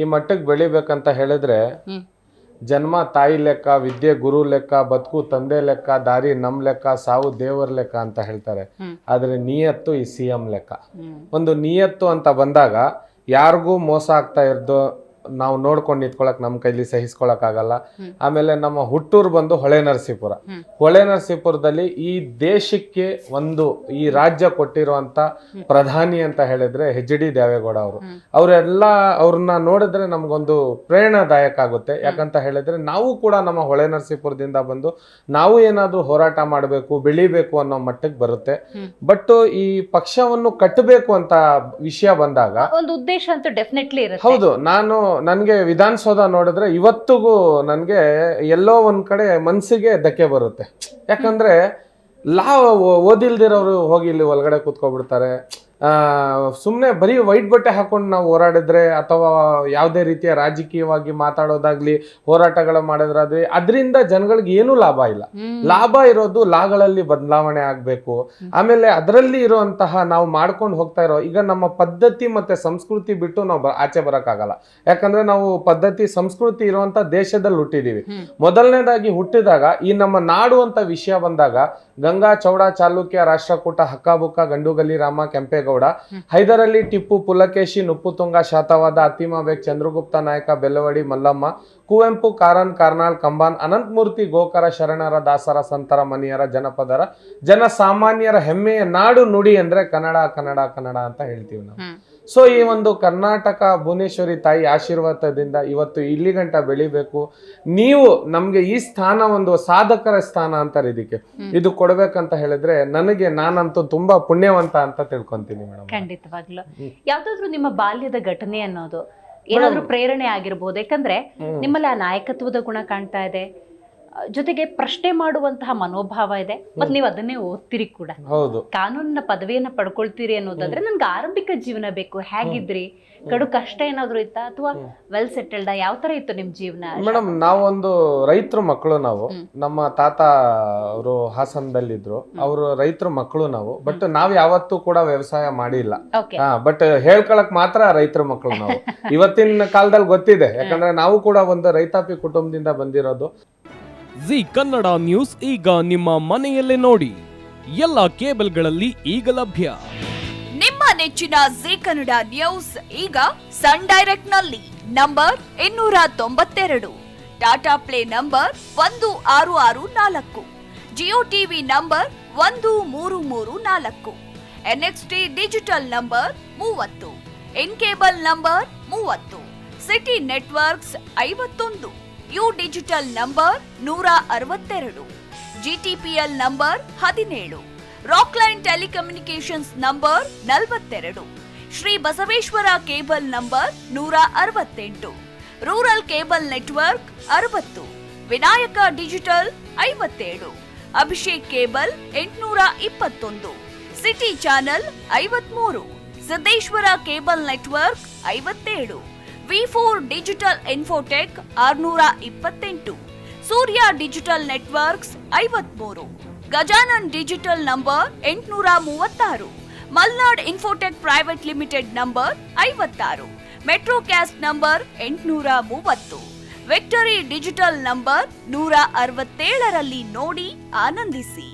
ಈ ಮಟ್ಟಕ್ಕೆ ಬೆಳಿಬೇಕಂತ ಹೇಳಿದ್ರೆ ಜನ್ಮ ತಾಯಿ ಲೆಕ್ಕ, ವಿದ್ಯೆ ಗುರು ಲೆಕ್ಕ, ಬದುಕು ತಂದೆ ಲೆಕ್ಕ, ದಾರಿ ನಮ್ ಲೆಕ್ಕ, ಸಾವು ದೇವರ ಲೆಕ್ಕ ಅಂತ ಹೇಳ್ತಾರೆ. ಆದ್ರೆ ನಿಯತ್ತು ಈ CM ಲೆಕ್ಕ. ಒಂದು ನಿಯತ್ತು ಅಂತ ಬಂದಾಗ ಯಾರಿಗೂ ಮೋಸ ಆಗ್ತಾ ಇರೋದು ನಾವು ನೋಡ್ಕೊಂಡು ನಿಂತ್ಕೊಳಕ್ ನಮ್ಮ ಕೈಲಿ ಸಹಿಸ್ಕೊಳಕ್ ಆಗಲ್ಲ. ಆಮೇಲೆ ನಮ್ಮ ಹುಟ್ಟೂರು ಬಂದು ಹೊಳೆನರಸೀಪುರ. ಹೊಳೆನರಸೀಪುರದಲ್ಲಿ ಈ ದೇಶಕ್ಕೆ ಈ ರಾಜ್ಯ ಕೊಟ್ಟಿರುವಂತ ಪ್ರಧಾನಿ ಅಂತ ಹೇಳಿದ್ರೆ HD ದೇವೇಗೌಡ ಅವರು. ಅವ್ರನ್ನ ನೋಡಿದ್ರೆ ನಮ್ಗೊಂದು ಪ್ರೇರಣಾದಾಯಕ ಆಗುತ್ತೆ. ಯಾಕಂತ ಹೇಳಿದ್ರೆ ನಾವು ಕೂಡ ನಮ್ಮ ಹೊಳೆನರಸೀಪುರದಿಂದ ಬಂದು ನಾವು ಏನಾದ್ರೂ ಹೋರಾಟ ಮಾಡಬೇಕು, ಬೆಳಿಬೇಕು ಅನ್ನೋ ಮಟ್ಟಕ್ಕೆ ಬರುತ್ತೆ. ಬಟ್ ಈ ಪಕ್ಷವನ್ನು ಕಟ್ಟಬೇಕು ಅಂತ ವಿಷಯ ಬಂದಾಗ ಒಂದು ಉದ್ದೇಶ ಅಂತ ಡೆಫಿನೆಟ್ಲಿ ಇರುತ್ತೆ. ಹೌದು, ನನ್ಗೆ ವಿಧಾನಸೌಧ ನೋಡಿದ್ರೆ ಇವತ್ತಿಗೂ ನನ್ಗೆ ಎಲ್ಲೋ ಒಂದ್ ಕಡೆ ಮನ್ಸಿಗೆ ಧಕ್ಕೆ ಬರುತ್ತೆ. ಯಾಕಂದ್ರೆ ಓದಿಲ್ದಿರೋರು ಹೋಗಿ ಇಲ್ಲಿ ಒಳಗಡೆ ಕೂತ್ಕೊಬಿಡ್ತಾರೆ. ಸುಮ್ಮನೆ ಬರೀ ವೈಟ್ ಬಟ್ಟೆ ಹಾಕೊಂಡು ನಾವು ಹೋರಾಡಿದ್ರೆ ಅಥವಾ ಯಾವುದೇ ರೀತಿಯ ರಾಜಕೀಯವಾಗಿ ಮಾತಾಡೋದಾಗ್ಲಿ, ಹೋರಾಟಗಳು ಮಾಡೋದ್ರಾದ್ರೆ ಅದರಿಂದ ಜನಗಳಿಗೆ ಏನೂ ಲಾಭ ಇಲ್ಲ. ಲಾಭ ಇರೋದು ಲಾಗಳಲ್ಲಿ ಬದಲಾವಣೆ ಆಗ್ಬೇಕು. ಆಮೇಲೆ ಅದರಲ್ಲಿ ಇರುವಂತಹ ನಾವು ಮಾಡ್ಕೊಂಡು ಹೋಗ್ತಾ ಇರೋ ಈಗ ನಮ್ಮ ಪದ್ಧತಿ ಮತ್ತೆ ಸಂಸ್ಕೃತಿ ಬಿಟ್ಟು ನಾವು ಆಚೆ ಬರಕ್ಕಾಗಲ್ಲ. ಯಾಕಂದ್ರೆ ನಾವು ಪದ್ಧತಿ ಸಂಸ್ಕೃತಿ ಇರುವಂತ ದೇಶದಲ್ಲಿ ಹುಟ್ಟಿದೀವಿ. ಮೊದಲನೇದಾಗಿ ಹುಟ್ಟಿದಾಗ ಈ ನಮ್ಮ ನಾಡು ಅಂತ ವಿಷಯ ಬಂದಾಗ ಗಂಗಾ, ಚೌಡ, ಚಾಲುಕ್ಯ, ರಾಷ್ಟ್ರಕೂಟ, ಹಕ್ಕಾಬುಕ್ಕ, ಗಂಡುಗಲಿ ರಾಮ, ಕೆಂಪೇಗೌಡ, ಹೈದರಲಿ, ಟಿಪ್ಪು, ಪುಲಕೇಶಿ, ನುಪ್ಪುತುಂಗ, ಶಾತವಾದ, ಅತಿಮಾಬೇಗ್, ಚಂದ್ರಗುಪ್ತ ನಾಯಕ, ಬೆಲ್ಲವಡಿ, ಮಲ್ಲಮ್ಮ, ಕುವೆಂಪು, ಕಾರನ್, ಕಾರ್ನಾಳ್, ಕಂಬಾನ್, ಅನಂತಮೂರ್ತಿ, ಗೋಕರ, ಶರಣರ, ದಾಸರ, ಸಂತರ, ಮನಿಯರ, ಜನಪದರ, ಜನಸಾಮಾನ್ಯರ ಹೆಮ್ಮೆಯ ನಾಡು ನುಡಿ ಅಂದ್ರೆ ಕನ್ನಡ ಕನ್ನಡ ಕನ್ನಡ ಅಂತ ಹೇಳ್ತೀವಿ ನಾವು. ಸೊ ಈ ಒಂದು ಕರ್ನಾಟಕ ಭುವನೇಶ್ವರಿ ತಾಯಿ ಆಶೀರ್ವಾದದಿಂದ ಇವತ್ತು ಇಲ್ಲಿ ಗಂಟ ಬೆಳಿಬೇಕು. ನೀವು ನಮ್ಗೆ ಈ ಸ್ಥಾನ ಒಂದು ಸಾಧಕರ ಸ್ಥಾನ ಅಂತಾರೆ ಇದಕ್ಕೆ, ಇದು ಕೊಡ್ಬೇಕಂತ ಹೇಳಿದ್ರೆ ನಾನಂತೂ ತುಂಬಾ ಪುಣ್ಯವಂತ ಅಂತ ತಿಳ್ಕೊಂತೀನಿ ಮೇಡಮ್. ಖಂಡಿತವಾಗ್ಲು ಯಾವ್ದಾದ್ರು ನಿಮ್ಮ ಬಾಲ್ಯದ ಘಟನೆ ಅನ್ನೋದು ಏನಾದ್ರೂ ಪ್ರೇರಣೆ ಆಗಿರ್ಬೋದು? ಯಾಕಂದ್ರೆ ನಿಮ್ಮಲ್ಲಿ ಆ ನಾಯಕತ್ವದ ಗುಣ ಕಾಣ್ತಾ ಇದೆ, ಜೊತೆಗೆ ಪ್ರಶ್ನೆ ಮಾಡುವಂತಹ ಮನೋಭಾವ ಇದೆ, ಮತ್ತೆ ನೀವು ಅದನ್ನೇ ಓದ್ತೀರಿ ಕೂಡ. ಹೌದು, ಕಾನೂನಿನ ಪದವಿಯನ್ನ ಪಡ್ಕೊಳ್ತೀರಿ ಅನ್ನೋದಾದ್ರೆ ನನ್ಗೆ ಆರಂಭಿಕ ಜೀವನ ಬೇಕು. ಹೇಗಿದ್ರಿ? ಕಡು ಕಷ್ಟ ಏನಾದ್ರು ಇತ್ತಾ ಅಥವಾ ವೆಲ್ ಸೆಟಲ್ಡ್? ಯಾವ ತರ ಇತ್ತು ನಿಮ್ ಜೀವನ? ಮೇಡಮ್, ನಾವೊಂದು ರೈತರ ಮಕ್ಕಳು. ನಾವು ನಮ್ಮ ತಾತ ಅವರು ಹಾಸನದಲ್ಲಿದ್ರು, ಅವರು ರೈತರ ಮಕ್ಕಳು ನಾವು. ಬಟ್ ನಾವ್ ಯಾವತ್ತೂ ಕೂಡ ವ್ಯವಸಾಯ ಮಾಡಿಲ್ಲ. ಬಟ್ ಹೇಳ್ಕೊಳಕ್ ಮಾತ್ರ ರೈತರ ಮಕ್ಕಳು ನಾವು. ಇವತ್ತಿನ ಕಾಲದಲ್ಲಿ ಗೊತ್ತಿದೆ, ಯಾಕಂದ್ರೆ ನಾವು ಕೂಡ ಒಂದು ರೈತಾಪಿ ಕುಟುಂಬದಿಂದ ಬಂದಿರೋದು. ಜಿ ಕನ್ನಡ ನ್ಯೂಸ್ ಈಗ ನಿಮ್ಮ ಮನೆಯಲ್ಲೇ ನೋಡಿ. ಎಲ್ಲ ಕೇಬಲ್ಗಳಲ್ಲಿ ಈಗ ಲಭ್ಯ. ನಿಮ್ಮ ನೆಚ್ಚಿನ ಜಿ ಕನ್ನಡ ನ್ಯೂಸ್ ಈಗ ಸನ್ ಡೈರೆಕ್ಟ್ ನಲ್ಲಿ number 292, Tata play number 1664, Jio TV number 1334, NXT digital number 30, in cable number 30, city networks 51, U digital number 162, GTPL number 17, Rockline telecommunications number 42, Shri Basaveshwara cable number 168, rural cable network 60, Vinayaka digital 57, Abhishek cable 821, city channel 53, Siddeshwara cable network 57, V4 digital Infotech 628, Surya digital networks 53, Gajanan digital number 836, Malnad infotech private limited number 56, Metrocast number 830, victory digital number 167ರಲ್ಲಿ ನೋಡಿ ಆನಂದಿಸಿ.